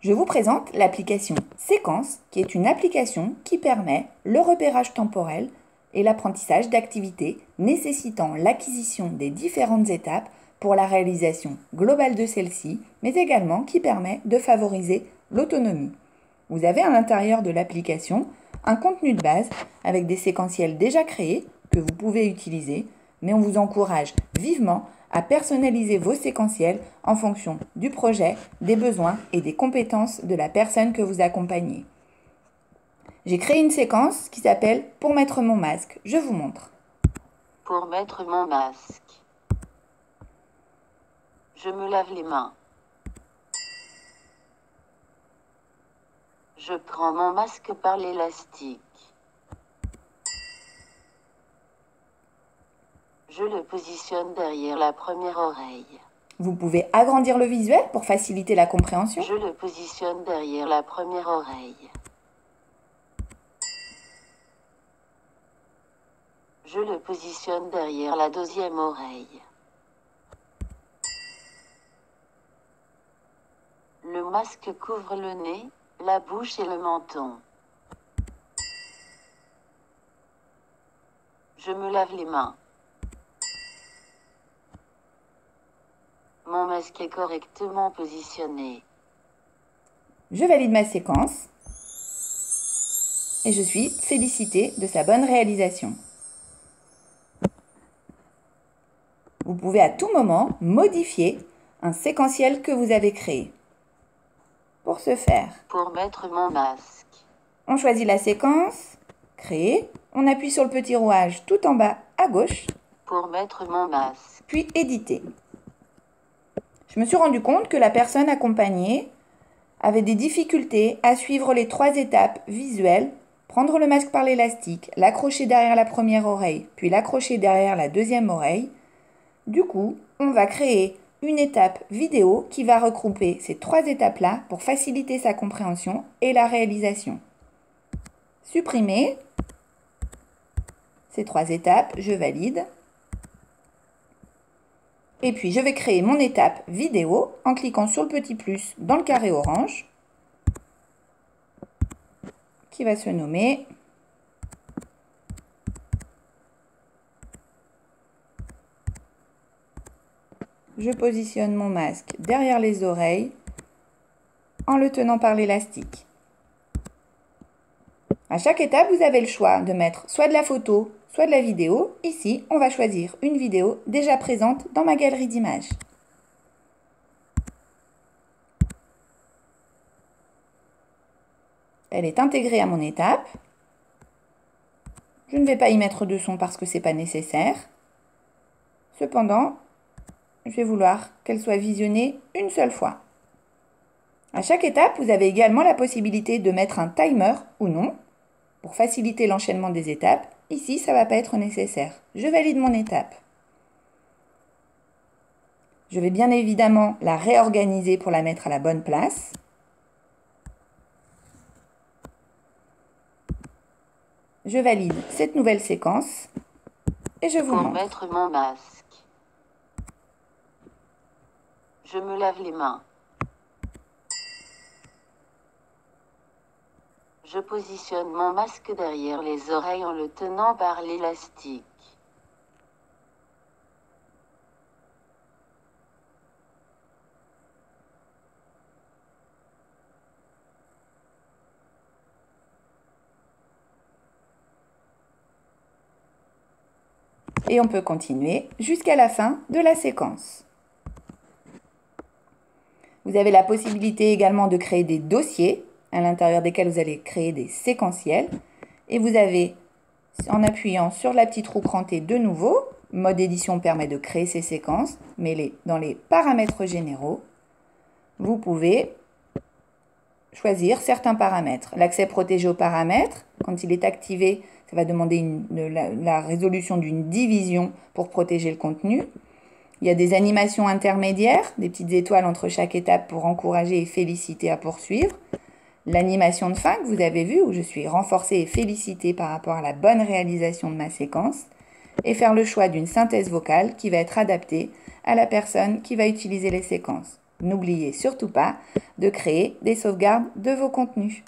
Je vous présente l'application Séquence, qui est une application qui permet le repérage temporel et l'apprentissage d'activités nécessitant l'acquisition des différentes étapes pour la réalisation globale de celle-ci, mais également qui permet de favoriser l'autonomie. Vous avez à l'intérieur de l'application un contenu de base avec des séquentiels déjà créés que vous pouvez utiliser, mais on vous encourage vivement à personnaliser vos séquentiels en fonction du projet, des besoins et des compétences de la personne que vous accompagnez. J'ai créé une séquence qui s'appelle « Pour mettre mon masque ». Je vous montre. Pour mettre mon masque. Je me lave les mains. Je prends mon masque par l'élastique. Je le positionne derrière la première oreille. Vous pouvez agrandir le visuel pour faciliter la compréhension. Je le positionne derrière la première oreille. Je le positionne derrière la deuxième oreille. Le masque couvre le nez, la bouche et le menton. Je me lave les mains. Mon masque est correctement positionné. Je valide ma séquence et je suis félicitée de sa bonne réalisation. Vous pouvez à tout moment modifier un séquentiel que vous avez créé. Pour ce faire, Pour mettre mon masque. on choisit la séquence, créer, on appuie sur le petit rouage tout en bas à gauche, Pour mettre mon masque. puis éditer. Je me suis rendu compte que la personne accompagnée avait des difficultés à suivre les 3 étapes visuelles, prendre le masque par l'élastique, l'accrocher derrière la première oreille, puis l'accrocher derrière la deuxième oreille. Du coup, on va créer une étape vidéo qui va regrouper ces 3 étapes-là pour faciliter sa compréhension et la réalisation. Supprimer ces 3 étapes, je valide. Et puis, je vais créer mon étape vidéo en cliquant sur le petit plus dans le carré orange qui va se nommer « Je positionne mon masque derrière les oreilles en le tenant par l'élastique ». À chaque étape, vous avez le choix de mettre soit de la photo, soit de la vidéo. Ici, on va choisir une vidéo déjà présente dans ma galerie d'images. Elle est intégrée à mon étape. Je ne vais pas y mettre de son parce que ce n'est pas nécessaire. Cependant, je vais vouloir qu'elle soit visionnée une seule fois. À chaque étape, vous avez également la possibilité de mettre un timer ou non pour faciliter l'enchaînement des étapes. Ici, ça ne va pas être nécessaire. Je valide mon étape. Je vais bien évidemment la réorganiser pour la mettre à la bonne place. Je valide cette nouvelle séquence et je vous Pour montre. mettre mon masque. Je me lave les mains. Je positionne mon masque derrière les oreilles en le tenant par l'élastique. Et on peut continuer jusqu'à la fin de la séquence. Vous avez la possibilité également de créer des dossiers à l'intérieur desquels vous allez créer des séquentiels. Et vous avez, en appuyant sur la petite roue crantée de nouveau, mode édition permet de créer ces séquences, mais dans les paramètres généraux, vous pouvez choisir certains paramètres. L'accès protégé aux paramètres, quand il est activé, ça va demander la résolution d'une division pour protéger le contenu. Il y a des animations intermédiaires, des petites étoiles entre chaque étape pour encourager et féliciter à poursuivre. L'animation de fin que vous avez vue, où je suis renforcée et félicitée par rapport à la bonne réalisation de ma séquence. Et faire le choix d'une synthèse vocale qui va être adaptée à la personne qui va utiliser les séquences. N'oubliez surtout pas de créer des sauvegardes de vos contenus.